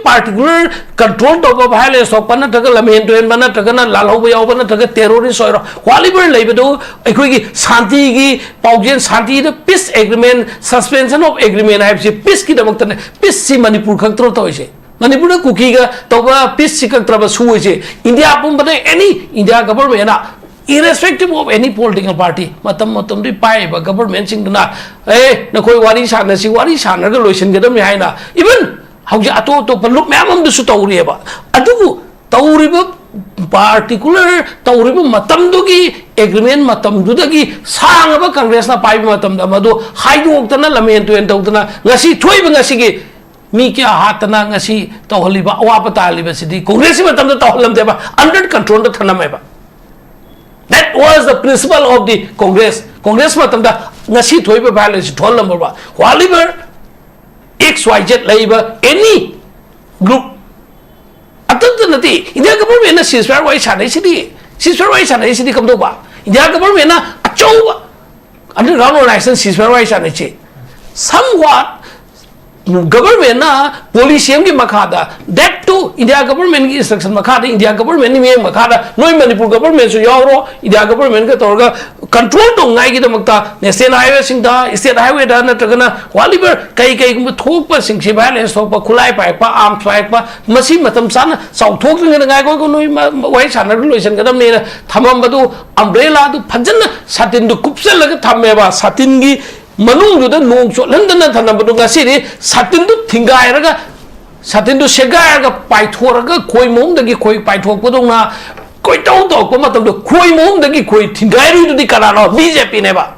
particular control of violence of Panataka, Lamentuan Manatagana, Laloba, Nataka, terrorist or whatever label, Equigi, Santigi, Paugian Santi, the peace agreement, suspension of agreement, I have said, peace Kidamaktan, peace Manipur control Toise. Manipur Kukiga, Toba, peace Sikak Trabas, who is India, but any India government. Irrespective of any political party, matam di pai ba government sing na na koi wari sana si wari sana ga lotion ga dam hai na even hauja ato paluk myam du su tawri ba adu tawri ba particular tawri ba matam du gi agreement matam du da gi sang ba congress na pai matam da madu haidu oktana lamen tu en tawtana ngasi thoi ba ngasi gi mi kya hatana ngasi tawhali ba awa pata li ba sidi congress matam da tawhalam de ba under control da thana mai ba. That was the principle of the Congress. Congress matamda ngasi thoi ba violence thol number ba. Whatever XYZ labor any group. Atanta nati India government na ceasefire wai sanai sidi. Ceasefire wai sanai sidi kam do ba. India government na achau ba. Underground organization ceasefire wai sanai che. Somewhat government na police ki makada that too India government ki instruction makada India government ni makada noi Manipur government so yoro India government ka torga control to ngai ki damakta national highway sing da state highway da na tagana whatever kai kum thok pa sing si violence thok pa khulai pa pa arm strike pa masi matam sana sau thok ngai ngai ko noi wai sana relation ka dam ne thamam badu umbrella du phajana satin du kupsel la ka thamme ba satin gi Manung do the no so London and Tanabunga City, Satindu Tingairaga, Satindu Segaraga, Paitoraga, Koi Mum, the Gikoi Paito Podona, Koi Toto, Komato, the Koi Mum, the Gikoi Tingari to the Karano, BJP never.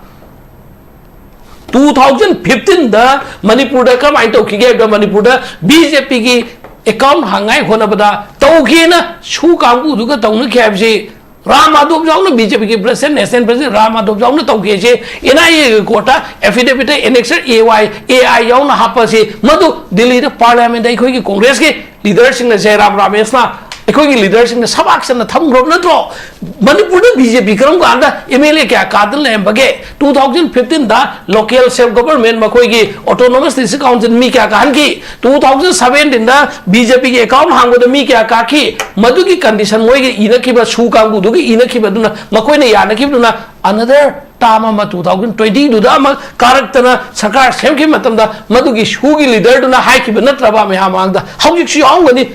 2015, the Manipur, the Kamaito Kiga, the Manipur, BJP account Hangai Honabada, Tokina, Shukamu, Duka Tonu Kabji. Ramadov Jong BJP के president national president Ramadov Jong ने तौके जे NIA Kota affidavit annexer AI Jong ना हापा से मधु दिल्ली रे parliament आई कोई की कांग्रेस के leaders ने जयराम रमेश ना कोई की लीडर्स ने सब एक्शन ना थम ग्रुप ना तो मणिपुर ने BJP करम को आंदा MLA क्या कादल ने बगे 2015 दा local self government में कोई की autonomous district council मी क्या कहन की 2017 दा BJP के account हांगो दा मी क्या काकी मधु की condition मोई की इना की बस शू कांगो दो की इना की बदुना मकोई ने याना की बदुना another टाइम में 2020 दुदा में character ना सरकार सेम की मतलब दा मधु की शू की leader दुना हाई की बन्नत रबा में हम आंदा हम जिक्सी आऊँगा नी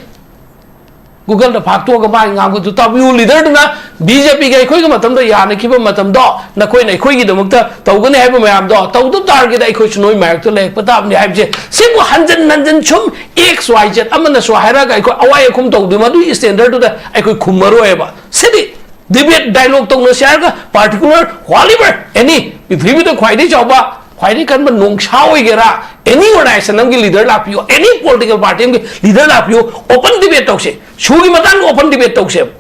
Google the factor of buying out to top you leader to BJP gay quick matam yan keep a matam dog, Nakoina quick the mukta, Togan have a mam dog, to target I could know Mark to lake, but up the IJ. Simple 100 chum, XYZ, Amana Swahara, I could away come to the Madu standard to the I could Kumaroeva. City debate dialogue to Noshaga, particular, whatever, any, with the quite job. Why they can nung chao gera any organization nang leader lap you any political party leader lap you open debate talk se shugi matan open debate talk se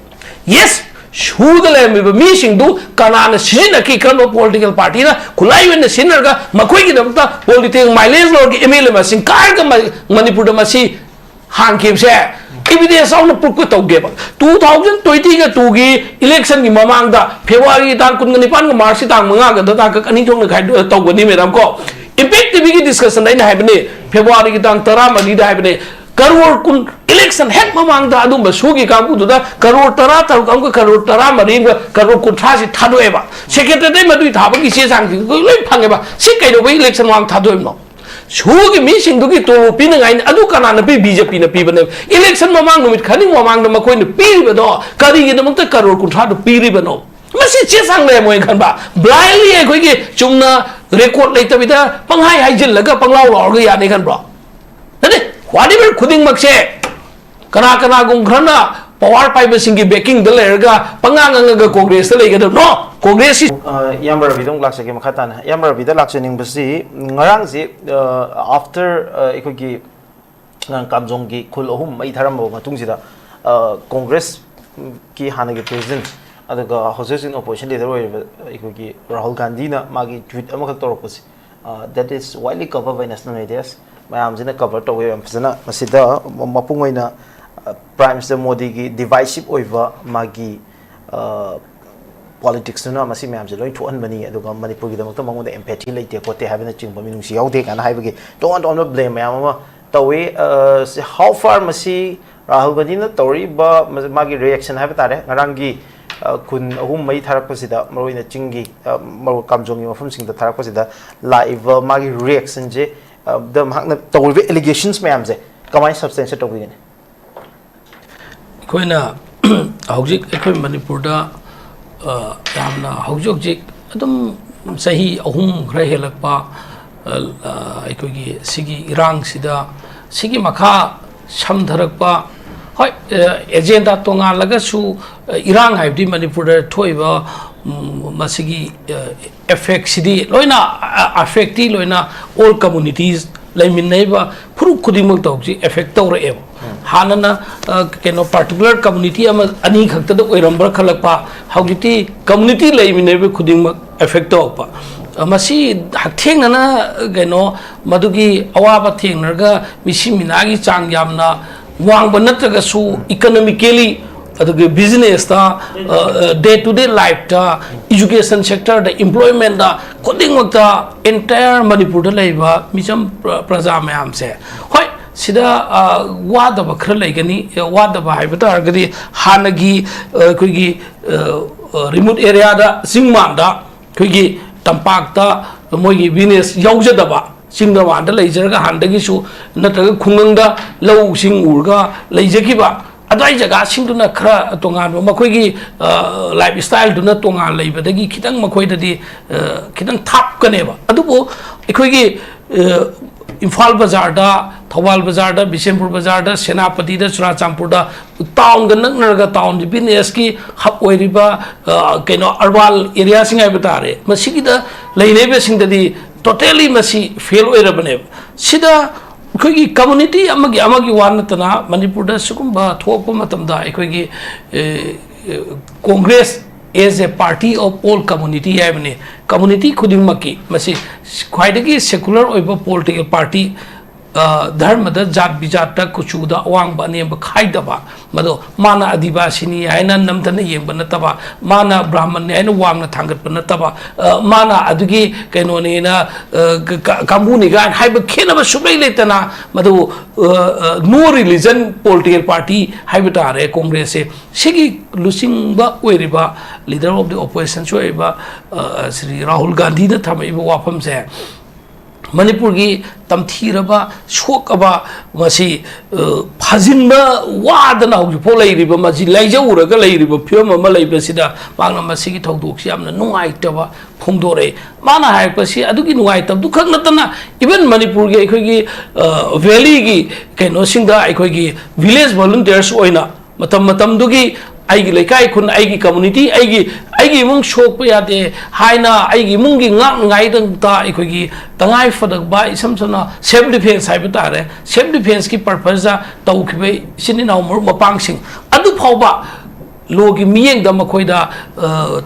yes shu the lem me sing do kana sin ki kan political party na kulai wen sin ga makoi ki damta political mileage lor ki MLA ma sing kar ga Manipur da ma si hang kim se evidence on the purpose of 2020 ga tu gi election gi mamang da February tang kun ni pan ga March tang manga ga da ka ani jong na khai to go ni meram ko effective gi discussion dai na haibne February gi tang tara ma ni da haibne karor kun election head mamang da adum ba su gi kam ku da karor tara ta kam ko karor tara ma ri ga karor kun tha si thado e ba secretary dai ma du tha ba gi se sang gi loi phang ba si kai do election wang thado em no Shugi missing to get to Pinning, Adukana, BJP, the people. Election Mamang with Cunning Mamang, the McQueen, the Piribano, Kari in the Monte Carlo could try to Piribano. Must Chesang them when Kanba. Blindly, I could get Chumna record later with a Panghai Hajil, Laga Pangao, or Yanikan Bra. Whatever couldn't Maxe Kanakana Gungrana, Power Piper singing baking the Lerga, Panganga Congress, the Lega. No! Congress is Yammer Vidong Lax again Makatan, Yammer Vida Laxening Basi, Naranzi after Ikogi Kamjong Kulhum, Itarambo, Matungzida, Congress Ki Hanagi president, other houses in opposition, the Ikogi Rahul Gandhina, Magi tweet Amakatorpus. That is widely covered by national medias. My arms in a cover to where Masida Mapunga Prime Minister Modi divisive over Magi. Politics no masi myam je loi thuan mani aduga manipur gi damakta mangod empathy leite ko te havena chingba minung si yaude kana haibagi don't blame myam ma तवे how far मसी राहुल गांधी ना तौरी मागी reaction है बता रहे ngaranggi kun ahum mai tharak pasida maroi na chingi maro kamjongi mafum sing da tharak pasida live magi reaction je the makna tawbe allegations mayam je kamai substantiate to begin koina hojik ekoi manipur da yamna hojik adum sahi ahum gra helakpa ekoi gi sigi irang sida sigi makha samdharakpa hoi agenda tonga laga su irang haibdi manipur da thoiba masigi effect sidi loina affecti loina all communities laiminaiba phuru khudimok tawji effect tawra e hanana keno particular community ama ani khakta da oirambra khalakpa haugiti community laiminaiba khudimok effect tawpa masi hakthengna keno madugi awaba thengnaga misi minagi chang yamna wangba natraga su economically adugi business ta day to day life ta education sector da employment da kodingwak ta entire manipur da laiba misam praja mayam se hoi sida wada ba khra laigani wada ba haibata argadi hanagi koigi remote area da singman da koigi tampak ta moigi business yaujadaba singdawan da leijaraga handagi su natraga khungang da lau sing urga leijakiba adai jaga singduna khra tongan makhoi lifestyle duna tongan leibadagi khitang makhoi dadi khitang thap kaneba adubo ekhoi gi Imphal Bazar da Thawal Bazar da Bishenpur Bazar da Senapati da Churachampur da town ga naknarga town business ki hub oiriba keno urban area singai batare masigi da leinebe singdadi totally masi fail oirabane sida koigi community amagi wanatana manipur da sukumba thokpa matamda koigi Congress as a party of all community havene community khudingmaki masi khwaidagi secular oiba political party dharma da jat bijat ta kuchu da awang ba ne ba khaidaba mado mana adivasi ni aina namdana yengba nataba mana brahman ne aina wang na thangat pa nataba mana adugi kaino ne na kambuni ga haiba khena ba subai letana mado no religion political party haiba tare congress se sigi lusing ba oiriba leader of the opposition choiba Sri Rahul Gandhi da thamaiba wafam se Manipur gi tamthiraba shokaba masi phajinba wadana hoji polai riba masi laijawuraga lairiba phiam ama laiba sida mangna masi gi thodok si amna nungaitaba phongdore mana haipasi adugi nungaitab du khaknatana even Manipur gi ekhoi gi valley gi keno singda ekhoi gi village volunteers oina matam dugi aigi lekai kun aigi community aigi mung shok pa yate haina aigi mungi ngak ngai dang ta ekhoi tangai fadak ba isam sana self defense hai batare self defense ki purpose da tawkhibai sini naw mur mapang sing adu phawba logi miyeng da makhoi da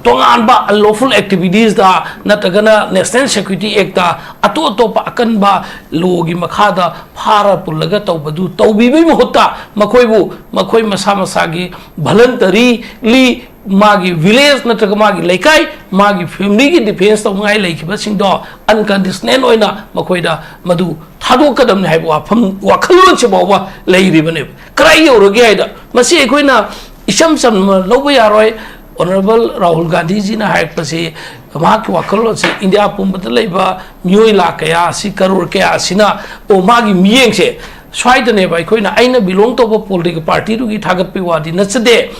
tongan ba unlawful activities da natagana national security act da ato pa akan ba logi makha da phara pulaga tawbadu tawbibai mohutta makhoi masa gi voluntarily magi village nataga magi laikai magi family gi defense taw ngai laikhiba singdo unconditional oina makhoi da madu thadokadam ne haiba wakhalon che bawa leiribane krai yorogi haida masi ekoina isam sam lobo yaroi honorable Rahul Gandhi ji na haik pasi maki wakhalon se India pumbata leiba myoi la kaya si karor kaya sina o magi miyeng se swaidane bai koina aina belong to political party ru gi thagat pe wadi nachade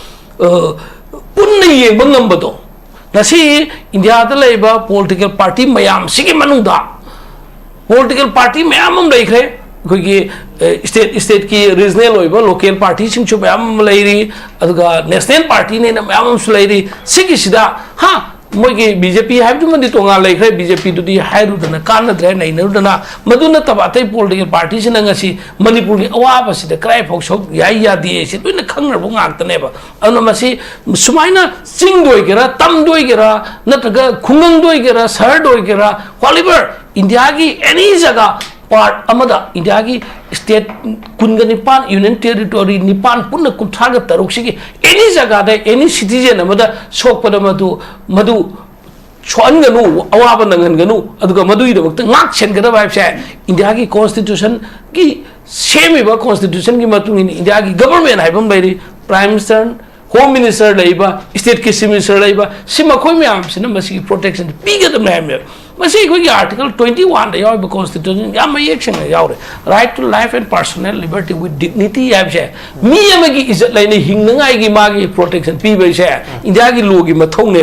punna yengba ngambado nasi India da leiba political party mayam sigi manungda political party mayam leikre koi state ki regional oiba local party sing chu mayam leiri aduga national party ne na mayam su leiri sigi sida ha mogi BJP have mandi tonga leikre BJP du di hairu dana kana dre nei na dana maduna tabatai political party sin ngasi Manipur gi awaba sida krai phok sok ya di se tuina khangna bu ngak tane ba anu masi sumaina sing doi gera tam doi gera nataga khungang doi gera sar doi gera whatever India gi any jaga part amada India gi state kunga nipan union territory nipan punna kunthraga taruk sigi any jaga da any citizen amada sokpada madu chonganu awaba nangan ganu aduga madu ida wakta ngak chen gada ba India gi constitution gi सेमिबा constitution की मतुंग इन India की government हाइबम लेरी prime minister home minister लेबा state के chief minister लेबा सिमा खोय म्याम सिना मसी प्रोटेक्शन पीगदम नाम मसी कोई आर्टिकल 21 दा याव कॉन्स्टिट्यूशन याम एक्शन यावरे right to life and personal liberty with dignity याबसे मी अमगी इज्जत लाइने हिंगनाई की मागी प्रोटेक्शन पीबे से इंडिया की लो की मथौने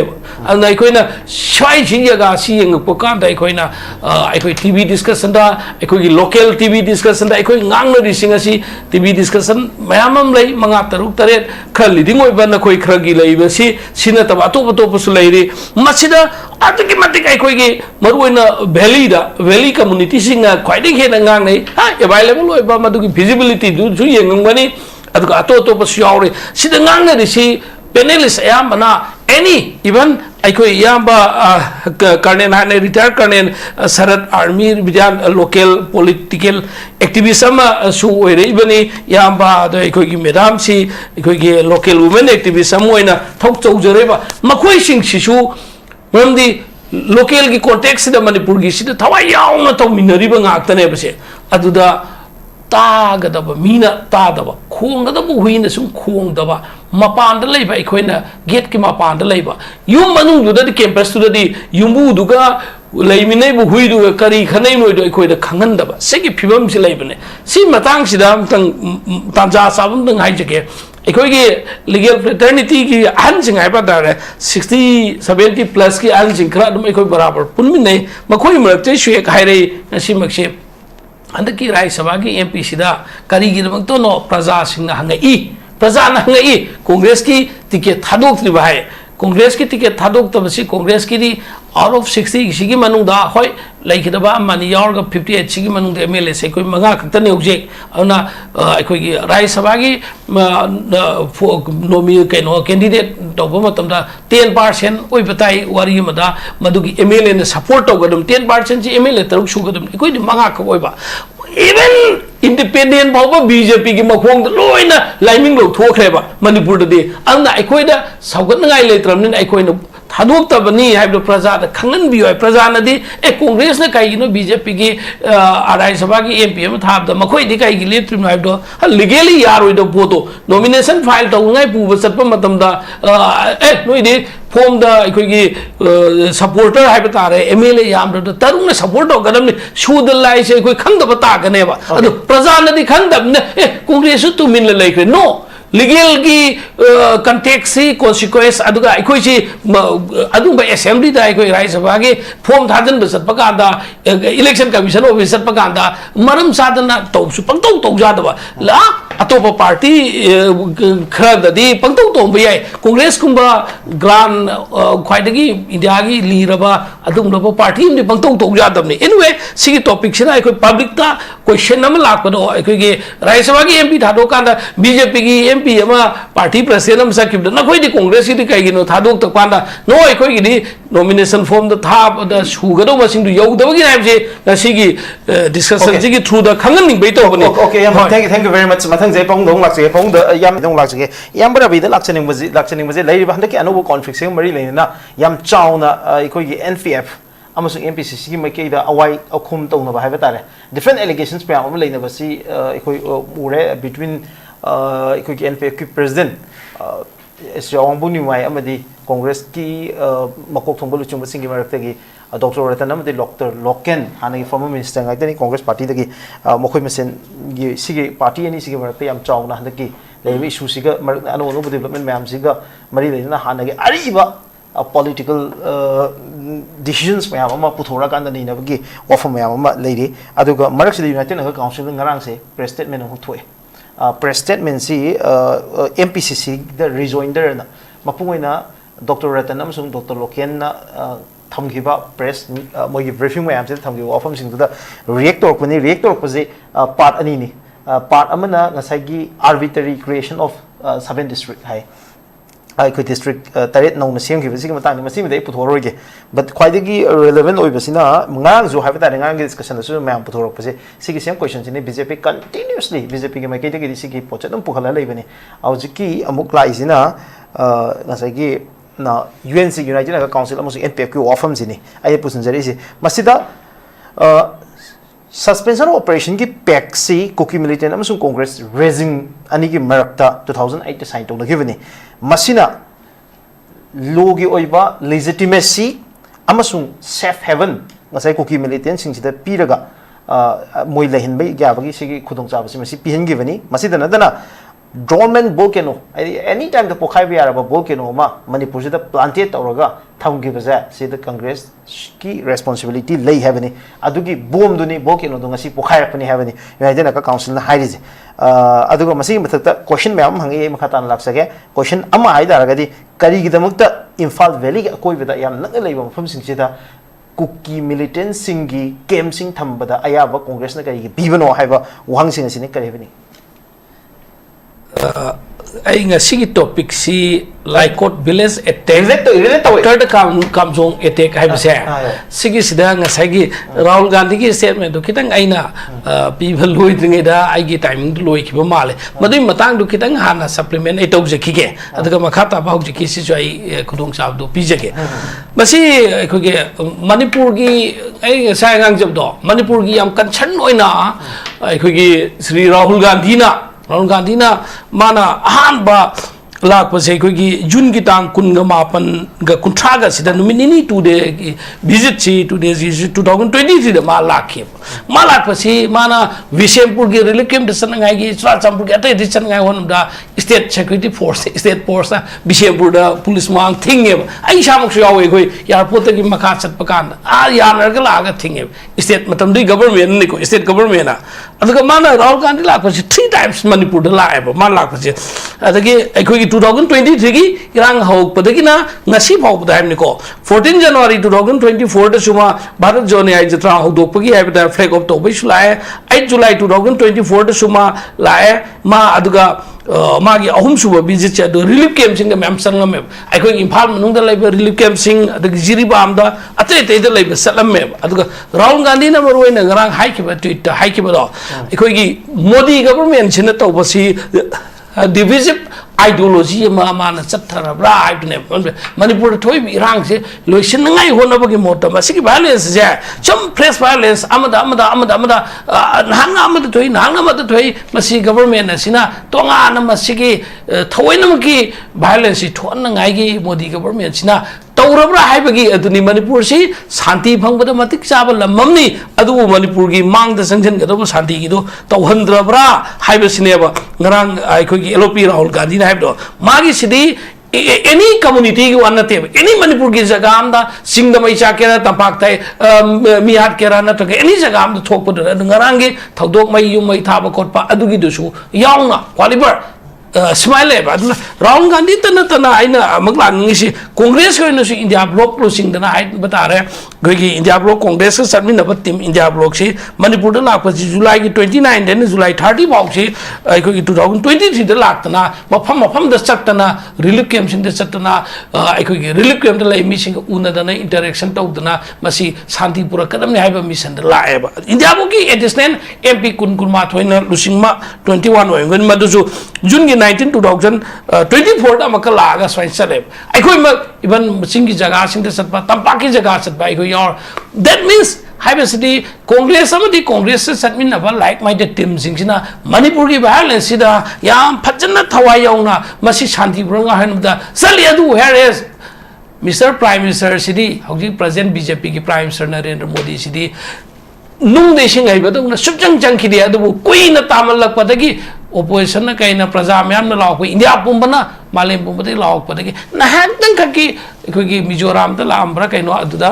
अन अखोइना स्वाई सिंग जगा सी यंग पोकान दा अखोइना अखोइ टीवी डिस्कशन दा अखोइ की लोकल टीवी डिस्कशन दा अखोइ ngang na rising asi TV discussion mayamam lay mga taruk taret khar leading oi ban khoi khar gi lay ba si sina ta atop atop su lay ri masida atiki matik ai khoi gi maruina valley community singa khwai ding he na ngang nei ha available oi ba madu gi visibility du ju yeng ngani adu atop atop su yaw ri sida ngang na ri si panelist ayam bana any even अखोई याबा kernel हाने retire kernel सरद army विद्यान local political activist सु ओइरेबनी याबा अखोई की madam सी अखोई की local women activist ओइना थोक चौजरेबा मखोई सिंग Sissu मरमदी local की कॉन्टेक्स्ट द मणिपुर की सिद थवा यावना तौमिनरिबा ngaktane base aduda तागदब मीना तादब खोंगदब हुईन सुम खोंगदब मपान लेबा अखोइना गेट की मपान लेबा युम मनुदुदि कैंपस तुदि युम्बुदुगा लेमिनेबु हुईदुगा करी खनै मोइदो अखोइदा खंगनदब सेगी फिबम सि लेबने सि मतांग सिदा तंग तांजा साबम तंग हाइजके अखोइगी लीगल फ्रेटर्निटी की अहनसिंग हाइबा दारे 60 70 प्लस की अहनसिंग खरा दम अखोइ बराबर पुनमिनै मखोइ मरते सुएक हाइरे नसि मक्से अंदर राज्य सभा की MPC करीगिदमक्तो नो प्रजा सिंह हंगई प्रजा हंगई कांग्रेस की टिकेट थादोक्त्रिबा है कांग्रेस की टिकेट थादोक्तबसी कांग्रेस की आउट ऑफ 60 सिगी मनुंगदा होय लेखिदबा मानी यावरगा 58 सिगी मनुंगदा MLA से कोई मंगा खतने होजे अना अखोई की राज्य सभा की नोमी कैनो कैंडिडेट तौबा मतमदा 10% ओइ बताई वारी मदा मदुगी MLA ने सपोर्ट तौगदम 10% से MLA तरुक सुगदम कोई मंगा खबोइबा even independent बाबा BJP की मखोंग लोइना लाइमिंग लो थोखरेबा मणिपुर दे अंदा अखोइदा सौगतनगाई लेत्रमनि अखोइना थादोक्तबनी हाइबो प्रजा द खंगन बियो प्रजा नदी ए कांग्रेस ने काइगिनो BJP की राज्य सभा की MP म थाबदा मखोइदि काइगि लेत्रिम हाइबो लीगली यारोइदो पोतो नॉमिनेशन फाइल तौंगाई पुब सत्प मतमदा ए नोइदि फॉर्म दा अखोइगी सपोर्टर हाइबो तारे MLA यामदो तरुंग सपोर्ट तौगदमनि सुद लाई से अखोइ खंगदब तागनेबा अदु प्रजा नदी खंगदबने ए कांग्रेस तु मिन लेख्रे नो लीगल की कंटेक्स से कॉन्सिक्वेंस अदुगा अखोइ सी अदुबा असेंबली दा अखोइ राज्य सभा के फॉर्म थाजन बसत पकांदा इलेक्शन कमीशन ऑफिस सत पकांदा मरम साधना तौसु पंतौ तौजादबा ला अतोप पार्टी खरददी पंतौ तौबा याय कांग्रेस कुंबा ग्रान ख्वाइदगी इंडिया की लीरबा अदुमबा पार्टी ने पंतौ तौजादबने एनीवे सिगी टॉपिक सिना अखोइ पब्लिक ता क्वेश्चन नम लापदो अखोइ के राज्य सभा की MP थादो कांदा BJP की MP अमा पार्टी प्रेसिडेंट हम सकिब न खोइदि कांग्रेस की कइगिनो थादोक तकांदा नो अखोइ की नॉमिनेशन फॉर्म द थाब द सुगदो मसिंग दु यौदबगी नाइबसे नसिगी डिस्कशन सिगी थ्रू द खंगनिंग बेतो बने okay thank you very much मथंग जे पोंग दोंग लाक्से पोंग द याम दोंग लाक्से याम बराबी द लाक्सनिंग बजे लेरिबा हंदकी अनोबो कॉन्फ्लिक्ट से मरी लेना याम चाउना अखोइ की NPF अमसुंग MPCC की मके द अवाई अखुम तौनबा हाइबा तारे डिफरेंट एलिगेशंस पे आम लेनबसी अखोइ उरे बिटवीन अखोइ की NPF की प्रेसिडेंट एसवांगबुनि वाई अमदी कांग्रेस की मकोक थोंबो लुचुंग सिंगी मरक्तगी डॉक्टर रतन अमदी डॉक्टर लोकेन हानगी फॉर्मर मिनिस्टर गाइदनी कांग्रेस पार्टी दगी मखोइ मसेन गी सिगी पार्टी एनी सिगी मरक्ते याम चाउना हंदकी लेबि इशू सिगा अनो अनो डेवलपमेंट मैम सिगा मरी लेना हानगी अरिबा political decisions मैम अमा पुथोरा कांदा नीनबगी वाफम मैम अमा लेरी अदुगा मरक्सिद यूनाइटेड नगर काउंसिल ngarang से प्रेस स्टेटमेंट हो थोए प्रेस स्टेटमेंट सी MPCC द रिजोइंडर ना मपुंगना डॉक्टर रतन अमसुंग डॉक्टर लोकेन ना थमगिबा प्रेस मोगी ब्रीफिंग मैम से थमगिबा वाफम सिंग द रिएक्ट तोरपनि रिएक्ट तोरपजे पार्ट अनि नि पार्ट अमना ngसाइगी आर्बिट्ररी क्रिएशन ऑफ 7 डिस्ट्रिक्ट हाई अखोइ डिस्ट्रिक्ट तरेट नौना सेमखिबसिगी मतांग मसिमदे पुथोरोगे बट ख्वाइदगी रेलेवेंट ओइबसिना ngang जो हाइबा तारे ngang डिस्कशन सु मैम पुथोरपसे सिगी सेम क्वेश्चन सिने BJP कंटिन्यूअसली BJP के माइकेदगी सिगी पोचेट दम पुखला लेबने आउजिकी अमुक लाइसिना ngसाइगी ना UNC यूनाइटेड नगर काउंसिल अमसु NPF की वाफम सिने आइ पुसनजरी से मसिदा suspension operation की पैक से कुकी मिलिटेंट अमसुंग कांग्रेस रेजिंग अनि की मरक्ता 2008 साइन तौन गिवनी मसिना लोगी ओइबा लेजिटिमेसी अमसुंग safe haven ngasai kuki militant sing sida piraga moi lehin bai gyabagi sigi khudong chabasi masi pihin givani masi dana dormant volcano any time the pokhai bi araba volcano ma manipur sida planted tawraga thamgi baza sida congress ki responsibility lei havani adugi bomb duni volcano do ngasi pokhai rakpani havani united naka council na hairije aduga masi mathakta question mayam hangi makhatan laksage question ama haidaragadi kari gidamakta imphal valley ki akoi beda yam nak leiba mafam sing sida Kuki militant सिंगी camp सिंग थंबदा अयाबा कांग्रेस न करी बीबनो हाइबा वहांग सिंग सिने करेबनी आई ngasi topic si Laikot village attack third Kamjong attack hai bse sigi sida ngasai gi Rahul Gandhi gi statement do kitang aina people loi dringe da ai gi timing do loi khiba male madui matang do kitang hana supplement ai tau je khige adaga makhata ba hok ji si jo ai khudong sab do pi je ge masi ko ge Manipur gi ai ngasai ngang jab do Manipur gi yam concern oina ai ko gi Sri Rahul Gandhi na mana ahan ba lak pa se ko gi June ki tang kun ga mapan ga kuntra ga sida numini to de visit chi to de 2023 de ma lak pa si mana Vishampur gi relief camp de san ngai gi Champur gi atai de san ngai hon da state security force state force Vishampur da police mang thinge ai samuk su yawe koi airport gi makha chat pa kan ya nar ga la ga thinge state matam di government ni ko state government na aduga mana Rahul Gandhi lak pa si 3 times Manipur da la ba ma lak pa si adagi ai 2023 ki irang hawk padagi na ngasi phau badai ni ko 14 January 2024 da suma Bharat Jone ai jatra hawdok pagi ai bada flag of to bai sulai 8 July 2024 da suma lae ma aduga magi ahum suba visit cha do relief camp sing mem sangam ai ko imphal manung da laiba relief camp sing aduga jiribam da ate te da laiba salam me aduga Rahul Gandhi na maroi na garang hai ki ba tweet hai ki ba do ai ko gi Modi government china to basi divisive ideology ma na chathara bra ibne Manipur thoi irang se loisin ngai hona bagi mota ma sigi violence je some fresh violence amada nang amada thoi masi government asina tonga na masigi thoi namki violence thon ngai gi Modi government sina तौरब्रा हाइबगी अदुनी Manipur से शांति फंगबदा मतिक चाबा लममनी अदु मणिपुर की मांग the Sanjan गदब शांति की दो तौहंद्रब्रा हाइबसिनेबा ngरang आइखोगी LOP Rahul Gandhi ना हाइबदो मागी सिदी any community की वनते any Manipur की जगह आमदा सिंगदमई चाकेरा तंपाक थाई मिहाट केरा नतके एनी जगह आमदा थोकपदो ngरang गे थौदोक मई युमई थाबा खोटपा अदुगी दुसु यावना क्वालिबर स्माइल है राहुल गांधी तना आइना मगलांगी कांग्रेस को इंडिया ब्लॉक सिंगदना बता रहे कि इंडिया ब्लॉक कांग्रेस का चलमीनब टीम इंडिया ब्लॉक से मणिपुर लाप जुलाई की 29 दिन जुलाई 30 फाउ से 2023 लातना मफम चतना रिलीफ कैंप चतना रिलीफ कैंप उनदना इंटरेक्शन तौदना शांति पुरकदमने मिशन लाएब इंडिया ब्लॉक की एडिशनल MP कुन लुसिंग 21 मधुसु जून की 19 2024 अमका लागा स्वाइन चले अखोई इवन सिंगी जगह सिंग चतपा तंपा की जगह चतपा अखोई और दैट मीन्स हाइबसिदी कांग्रेस अमदी कांग्रेस से सतमिनबा लाइक माइंडेड टीम सिंगसिना मणिपुर की वायलेंस सिदा याम फजना थवाई यौना मसी शांति पुरंगा हनदा चली अदु here is mister prime minister सिदी हौजी प्रेजेंट बीजेपी की प्राइम मिनिस्टर नरेंद्र मोदी सिदी नुंग देशिंग हाइबदुना सुबजंग जंखिदे अदु कुइना तामलकपदगी opposition na kaina praja myam na law India pumbana malem pumbade law padagi na hangtang kaki kogi Mizoram ta lambra kaino aduda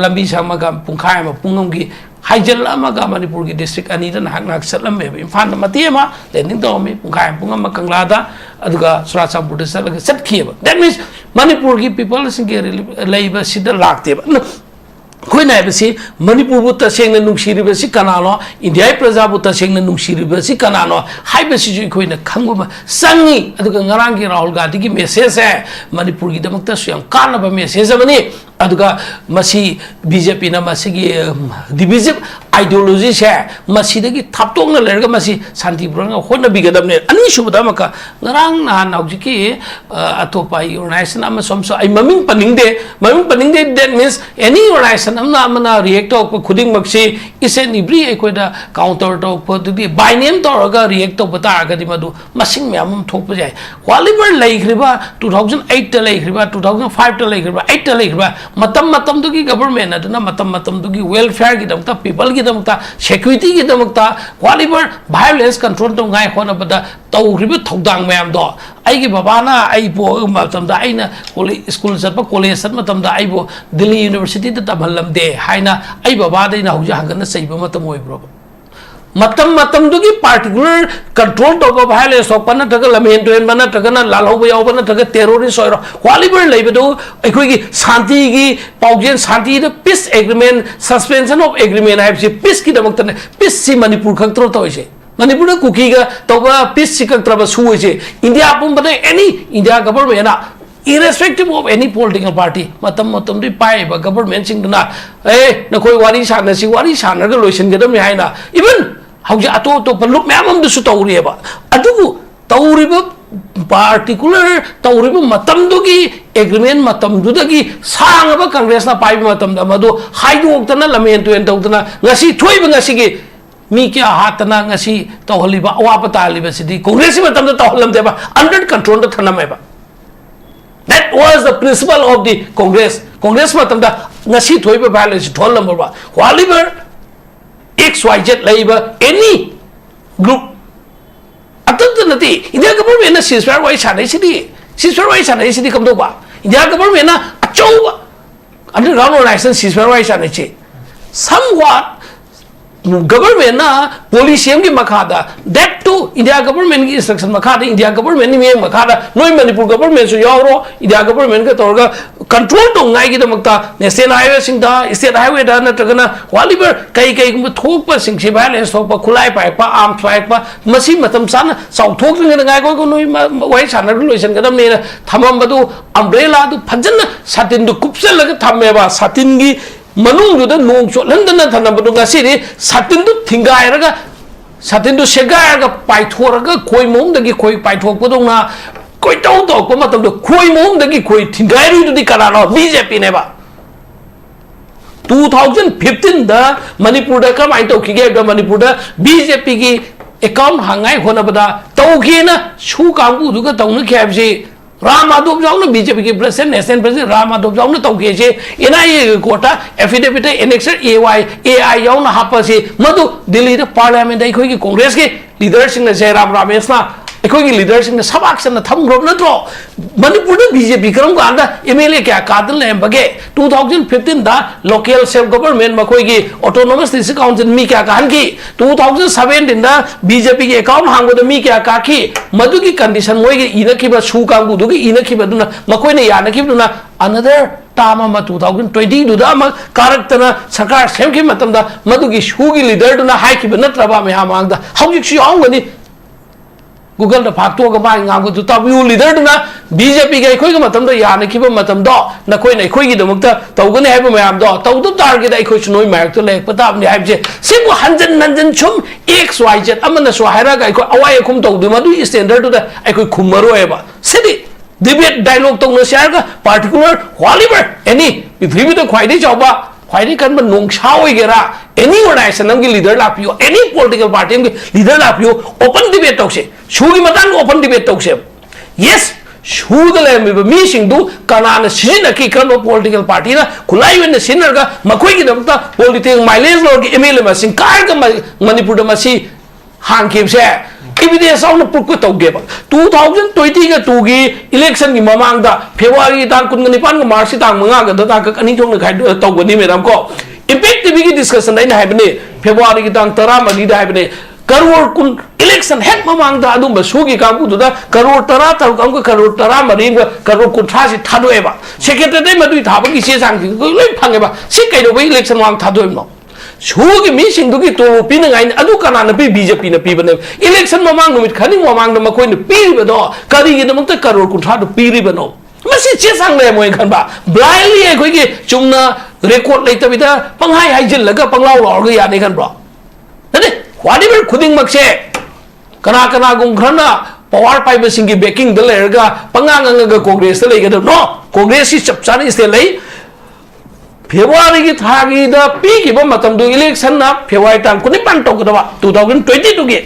lambi samaga pungkhai ma pungam gi haijal amaga Manipur gi district ani da hak nak salam me imfan mati ma lening to me pungkhai pungam ma kangla da aduga Socio-political da salaga sat khiba that means Manipur gi people singe leiba sida lakte ba कोई ना बसी मणिपुर बुत सेंग नुंगसिरि बसी कनानो India प्रजा बुत सेंग नुंगसिरि बसी कनानो high बसी जो कोई ना खंगुम संगी अदुगा ngरang की राहुल गांधी की मैसेज है मणिपुर की दमकता स्वयं कानब मैसेज बनी aduga masi BJP na masi gi divisive ideology se masi dagi thaptong na lerga masi santi buranga honna bigadam ne ani subada maka ngarang na naujiki atopa organization ama somso ai maming paningde that means any organization amna react to khuding maksi isen ibri ai koida counter to podi by name to ga react to bata ga di madu masing myam thok pa jai waliber laikriba 2008 ta laikriba 2005 ta laikriba 8 ta laikriba matam to ki government aduna matam to ki welfare ki damta people ki damta security ki damta waliber violence control to ngai khona bada tawriba thodang myam do ai gi baba na ai bo matam da ai na school satpa college sat matam da ai bo Delhi University ta tabhalam de haina ai baba dai na huja hangana saiba matam oi bro matam dugi particular control to violence of pana taga lamen to mana taga na lalho ba bana taga terrorist oiro waliber leibedo ekoi gi santi gi paugen santi the peace agreement suspension of agreement I have peace ki damak tane peace si manipur control to ise manipur kuki ga to ba peace si control ba su ise India pum bade any India government na irrespective of any political party matam di pai ba government sing na na koi wari sana si wari sana ga loisin ga dam hai na even hauja ato paluk myam du su tawri ba adugu tawri ba particular tawri ba matam du gi agreement matam du da gi sang ba congress na pai matam da madu haidu oktana lamen to en tawtana ngasi thoi ba ngasi gi mi kya hatana ngasi tawhali ba awa pa tali ba sidi congress matam da tawhalam de ba under control da thana mai ba. That was the principle of the Congress. Congress matam da ngasi thoi ba violence thol number ba waliber XYZ labor any group atanta nati India government na ceasefire wai sanai sidi kam do ba India government na achau underground organization ceasefire wai sanai che somewhat government na policy ki makhada that too India government ki instruction makhada India government ni makhada noi Manipur government so yawro India government ka torga control to ngai ki damakta national highway sing da state highway da na tagana waliber kai gum thok pa sing si violence thok pa khulai pa arm strike pa masi matam sana sau thok ngai ngai ko noi wai sana loisan ga dam ne thamam badu umbrella du phajana satin du kupsel la thamme ba satin gi manung du da nong cho landana thana badu ngasi ri satin du thingai raga satin du segai raga pai thoraga koi mom da gi koi pai thok podong na koi tau to ko matam du koi mom da gi koi thingai ri du di kana no BJP ne ba 2015 da Manipur da kam ai to ki ge da Manipur da BJP gi account hangai hona bada tau gi na su kang bu du ga tau na khyab ji Rabi Spokesperson BJP के president national president Rabi Spokesperson तो के जे NIA Kota affidavit annexer AI याउ ना हापा से मधु Delhi the parliament आई कोई की कांग्रेस के leaders ने जयराम रमेश ना कोई की लीडर्स ने सब एक्शन ना थम ग्रुप ना तो मणिपुर द BJP करम को आंदा MLA क्या कादल ने बगे 2015 दा local self government में कोई की autonomous district council मी क्या कहन की 2017 दा BJP के account हांगो द मी क्या काकी मधु की कंडीशन मोई की इना की बस शू कांगू दुगी इना की बदुना मकोई ने याना की बदुना another टाइम में 2020 दुदा में कारकतना सरकार सेम की मतलब दा मधु की शू की लीडर दुना हाई की बनत्रबा में हम आंदा हम जिक्सी आऊंगनी Google da phak to ga ba ngam ko ta view leader na BJP ga khoi ga matam da ya na ki ba matam do na khoi na khoi gi da mukta taw ga ne ha ba mayam do taw du tar gi da khoi chnoi mai to le pa ta ni ha je sim ko hanjan nanjan chum XYZ amana so haira ga khoi awai khum taw du ma du standard to da ai khoi khum maro e ba sidi debate dialogue to no share ga particular waliber any pithribi to khoi dei chawba khoi kan ba nong chawai ge ra any organization nam ki leader la piyo any political party nam ki leader la piyo open debate to se shugi matang open debate to se yes shud le mi sing du kana na sin ki kan political party na khulai wen sin ga makoi ki dam ta political mileage lor ki MLA ma sing kar ga Manipur da ma si hang kim se evidence on put to ge ba 2020 ga tu gi election gi mamang da February tang kun ni pan ga March tang manga ga da ka ani thong na khai to go ni meram ko effective ki discussion dai na haibne February ki tang tara ma ni da haibne karor kun election head mamang da adum ba sugi ka bu da karor tara ta kam ko karor tara ma ri ga karor kun tha si thado e ba secretary ma du tha ba ki se sang ko loi phang e ba si kai do ba election wang thado em no sugi mi sing du ki to pi na ngai adu kana na pi BJP na pi ba ne election mamang no mit khani mamang da ma koi ne pi ba do kari gi da mak ta karor kun tha do pi ri ba no मसी चे सांग ले मोय खनबा blindly अखोई की Chumna record लेतबिदा पंहाई हाइजिल लगा पंगलाव लौरग याने खनब्रो नने वादिबर खुदिंग मक्से कना कना गुंखरना पावर पाइब सिंगी बेकिंग द लेरगा पंगांगंग कांग्रेस द लेगद नो कांग्रेस की चपचानी स्टे ले फेब्रुवारी की थागी द पी की मतम दु इलेक्शन ना फेब्रुवारी तांग कुनि पान तोगदबा 2022 गे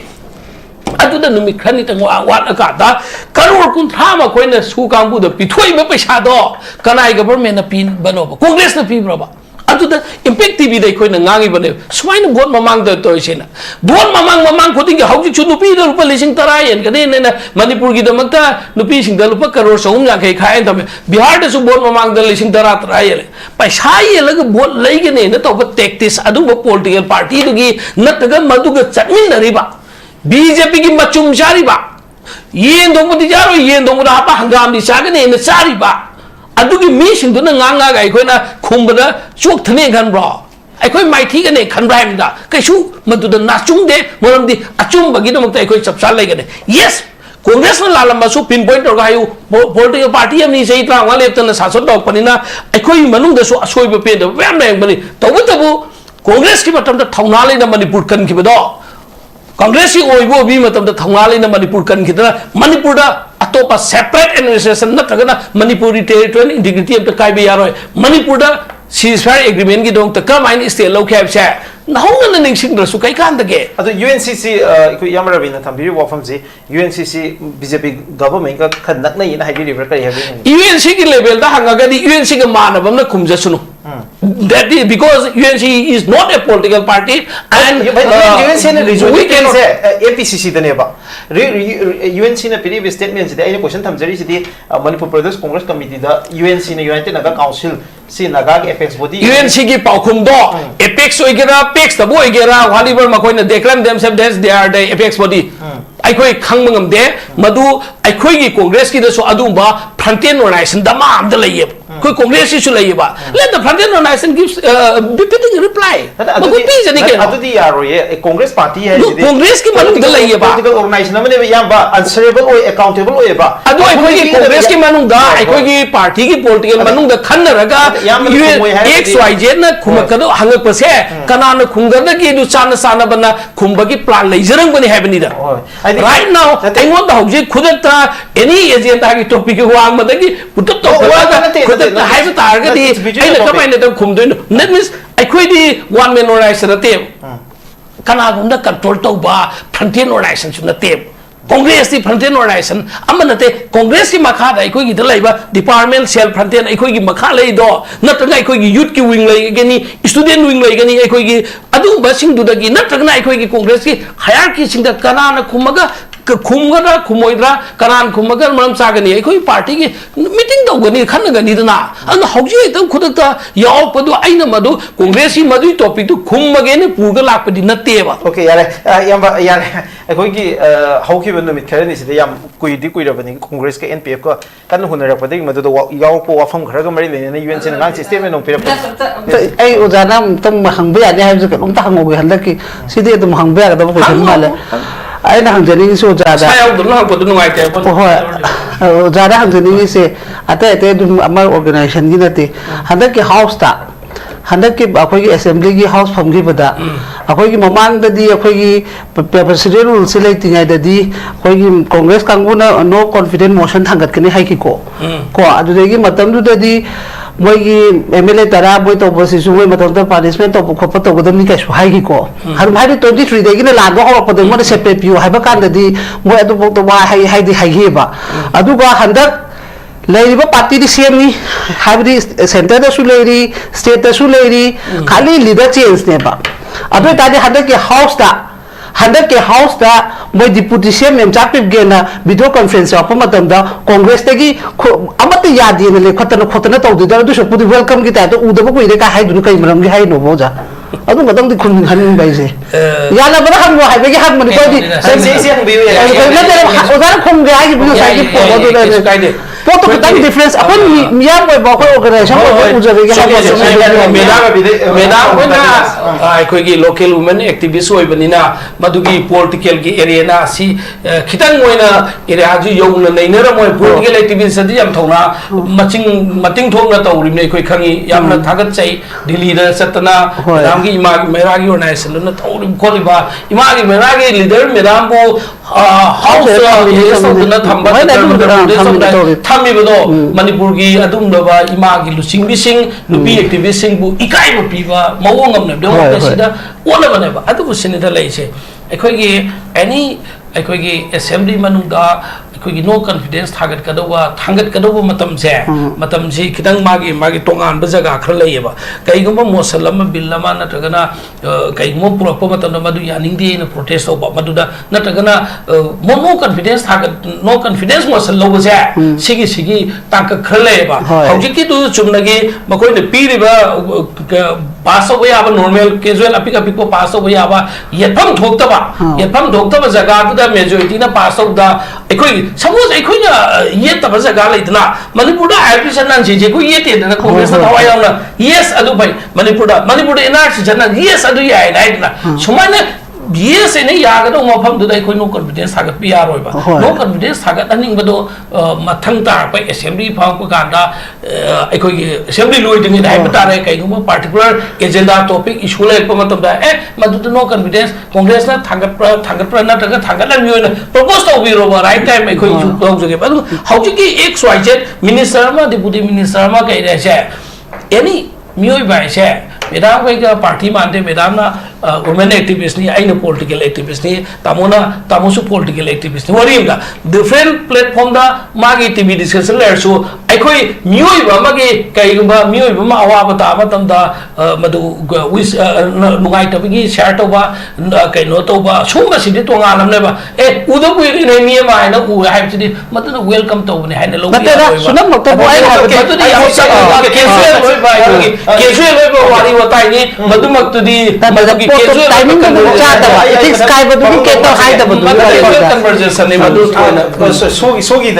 अदुदा नुमि खनि तंग वाट अकादा करोड़ कुंथा मा कोइना सु कांगबु द पिथोइ बे पैसा दो कनाई गवर्नमेंट ना पिन बनोबा कांग्रेस ना पिब्रबा अदुदा इम्पैक्ट टीवी दे कोइना ngangi बने सुमाइन बोट ममांग द तोइसेना बोट ममांग खोतिंग के हौजि छु नुपी द रुपा लिसिंग तरा येन कने ने मणिपुर की दमकता नुपी सिंग द रुपा करोड़ सौम याखै खाय तमे बिहार द सु बोट ममांग द लिसिंग तरा तरा येले पैसा येलग बोट लैगने न तोब टैक्टिस अदुबो पॉलिटिकल पार्टी दुगी नतग मदुग चटमिनरिबा बीजेपी की मचुम चारीबा येन दोंगदि जारो येन दोंगदा हापा हंगाम दि चागने न चारीबा अदुगी मी सिंदुना ngang ga अखोइना खुमबदा चोकथने खनब्रो अखोइ माइथी गने खनब्राइमदा कैसु मदुदा नाचुंगदे मरमदि अचुंबगी दमकता अखोइ चपचा लेगने यस कांग्रेस न लालमसु पिन पॉइंट और गायु पॉलिटिकल पार्टी हमनी सही त्रांगा लेप्तना सासन दौपनिना अखोइ मनुंगदसु असोइब पेद व्याम लेंबनी तबतबु कांग्रेस की मतमदा थौना लेना मणिपुर कनखिबदो कांग्रेस की ओइबो भी मतमदा थौना लेना मणिपुर कनखिदना मणिपुर दा अतोपा सेपरेट एडमिनिस्ट्रेशन नत्रगना मणिपुरी टेरिटोरियल इंटीग्रिटी अब कायबे यारोय मणिपुर दा सीजफायर एग्रीमेंट की दोंग तक माइन स्टे लौखे habse नहुंगन निंगसिंग दसु कै कांदगे अदो UNCC इको यामरबिना थंबिरि वाफमजी UNCC बीजेपी गवर्नमेंट का खनक नै ना हाइबि रिवर करै हेबि UNC की लेवल दा हंगागदि UNC के मानबम न खुमजसुनु that is because UNC is not a political party and UNC ने regional से Mpcc दनेबा UNC ने पिरि स्टेटमेंट से आइने क्वेश्चन थमजरी सिदि मणिपुर प्रदेश कांग्रेस कमिटी दा UNC ने यूनाइटेड नगा काउंसिल सी नगा के एपेक्स बॉडी UNC की पाउखुम दो एपेक्स ओइगेरा पेक्स तबो ओइगेरा वालीबर मखोइना declare themselves as they are the apex body अखोई खंगमंगम दे मधु अखोई की कांग्रेस की दसो अदुबा फ्रंटियर ऑर्गेनाइजेशन दमा आमद लइए कोई कांग्रेस की लइएबा let the frontier organisation gives befitting reply मगु पी जनी के अदुदी यारो ये कांग्रेस पार्टी है कांग्रेस की मनु द लइएबा पॉलिटिकल ऑर्गेनाइजेशन में बे याबा आंसरेबल और अकाउंटेबल होएबा अदु अखोई की कांग्रेस की मनु दा अखोई की पार्टी की पॉलिटिकल मनु द खन्नरगा XYZ न खुमकदो हंगपसे कनान खुंगद की दु चान साना बना खुंबगी प्लान लइजरंग बने हैबनी दा right now I want the hojik khudata any agenda ki topic ko ang madagi putto to khudata hai sa target di ai na kamai na tam khumdoi that means I khoi di one man organization te kana gunda control to ba frontier organization sun te Congress की frontier organisation अमनते Congress की मखा दा अखोई की दलाइबा department cell frontier अखोई की मखा लई दो नत्रगा अखोई की यूथ की विंग लई गनी स्टूडेंट विंग लई गनी अखोई की अदुबा सिंग दुदगी नत्रगना अखोई की कांग्रेस की हायरार्की सिंग द कनाना खुमगा खुमगदा खुमोइद्रा कनान खुमगा मरम सागनी अखोई पार्टी की मीटिंग दौगनी खनगनी दना अन हौजी एकदम खुदता याव पदु आइना मदु कांग्रेस की मदु टॉपिक तो खुमगे ने पूगा लापदि नतेबा ओके यारे यारे अखोई की हौकी नुमित खरनी सिदे याम कुइदि कुइरबनि कांग्रेस के NPF को कन हुनरपदि मदु याव को वाफम खरग मरि लेने UNC ना सिस्टम में नो पिरप ए ओजाना तम हंबे याने हाइब के लोंता हंगोगे हंदकी सिदे तुम हंबे यादा क्वेश्चन माले आइना हंजनी सो जादा सायाव दुन हंगपदु नुगाइते हो ओजादा हंजनी से अते अते दुम अमर ऑर्गेनाइजेशन की नते हंदकी हाउस ता हंदकी अखोई असेंबली की हाउस फमगी बदा अखोई की ममांग ददी अखोई की प्रेसिडेंट रूल से लेतिंगाय ददी अखोई की कांग्रेस कांगुना नो कॉन्फिडेंस मोशन थांगत कने हाइकी को अदुदेगी मतम दुददी मोगी MLA तरा मोय तो बसिसु मोय मतम त पनिशमेंट तो खोप तो गदमनी कैसु हाइकी को हर भाई 23 देगी ने लादो हो पदो मोने सेपरेट पियो हाइबा कांददी मोय अदु तो वा हाइ हाइदी हाइहेबा अदुगा हंदक लेरिबा पार्टी दी सेमनी हाइबदी सेंटर दसु लेरी स्टेट दसु लेरी खाली लीडर चेंज नेबा अदु तादे हंदक के हाउस दा मोय डिप्यूटी सीएम एम चापिप गेना वीडियो कॉन्फ्रेंस ऑफ मतम दा कांग्रेस तगी अमत यादी ने खोतना तौदुदा दुसु पुदि वेलकम की तातो उदबो कोइरे का हाइदुनु कै मरम गे हाइ नो बोजा अदु मतम दि खुन हन बाइसे याला बदा हम नो हाइबे के हात मनि कोदि से हंबियो ओजार खुम गे हाइ बिनु साइड पोदो दे पोतो खतंग डिफरेंस अपन मियां कोई बाको ऑर्गेनाइजेशन को उजरेगे मेदाम कोना अखोगी लोकल वुमेन एक्टिविस्ट होइबनिना मदुगी पॉलिटिकल की एरिया ना सी खितंग मोइना एरिया जु यौना नैनर मोय पॉलिटिकल एक्टिविस्ट दि यम थौना मतिंग थोंना तौरिने कोइ खंगी यामना थागत चै दिल्ली दा सतना रामगी इमा मेरागी ऑर्गेनाइजेशन न थौरि खोलिबा इमागी मेरागी लीडर मेदाम को हाउस न थंबा थमिबदो मणिपुर की अदुमदबा इमागी लुसिंग सिंह नुपी एक्टिविस्ट सिंह बु इकाई पीबा मवोंग हमने डेमोक्रेसी दा ओनबनेबा अदुबु सिनिदा लैसे अखोगी एनी अखोगी असेंबली मनुदा अखोगी नो कॉन्फिडेंस थागत कदोबा मतम से खितंग मागी तोंगान जगह खर लैयेबा कईगुम मोसल बिल नत्रगना कईगुम पुरप मदु यानिंगदे प्रोटेस्ट तौबा मदुदा नत्रगना नो कॉन्फिडेंस मोसल लौबसे सिगी ताक खर लैयेबा हौजिकी दु चुमनगी मकोइने पीरिबा पास हो याबा नॉर्मल कैजुअल अपिक को पास हो याबा यफम धोक्तबा जगह मेजोरिटी ना पास होदा अखोई सपोज अखोइना ये तब जगह लेतना मणिपुर आईपी सनन जे को ये ते ना कांग्रेस थवाय यावना यस अदु भाई मणिपुर एनआरसी सनन यस अदु याय Naina सुमाने yes ene yagado mafam du dai khoi no confidence thagat pi yaroi ba no confidence thagat aning bado mathang tar pa assembly phang ko ganda khoi assembly loi ding dai batare kai no particular agenda topic issue la pa matam da madu no confidence congress na thagat pra na thagat la mi na propose to bi ro ba right time khoi issue ko joge ba hauji ki xyz minister ma deputy minister ma kai da se any mioi ba se madam का party मानते madam ना women activist नहीं आई political activist नहीं तामोसु political activist नहीं worry का different platform दा मागी TV discussion लेरसु अखोई मियोइबा मागी कईगुंबा मियोइबा मा अवाबा ताबा तमदा मदु विस नुगाई तबगी शेयर तोबा कइनो तोबा सुंगा सिदि तोंगालमनेबा उदो कुइरि ने मिय माइना उ हाइबसिदि मदु वेलकम तोबने हाइना लो मतदा सुनम मत बोय मदु कैजुअल होइबा कैजुअल होइबा वारी बताई नि मदु मक्तुदी मदुगी कैजुअल टाइमिंग का चाहता है इथिक्स काय बदु के तो हाय द बदु कन्वर्सेशन ने मदु सोगी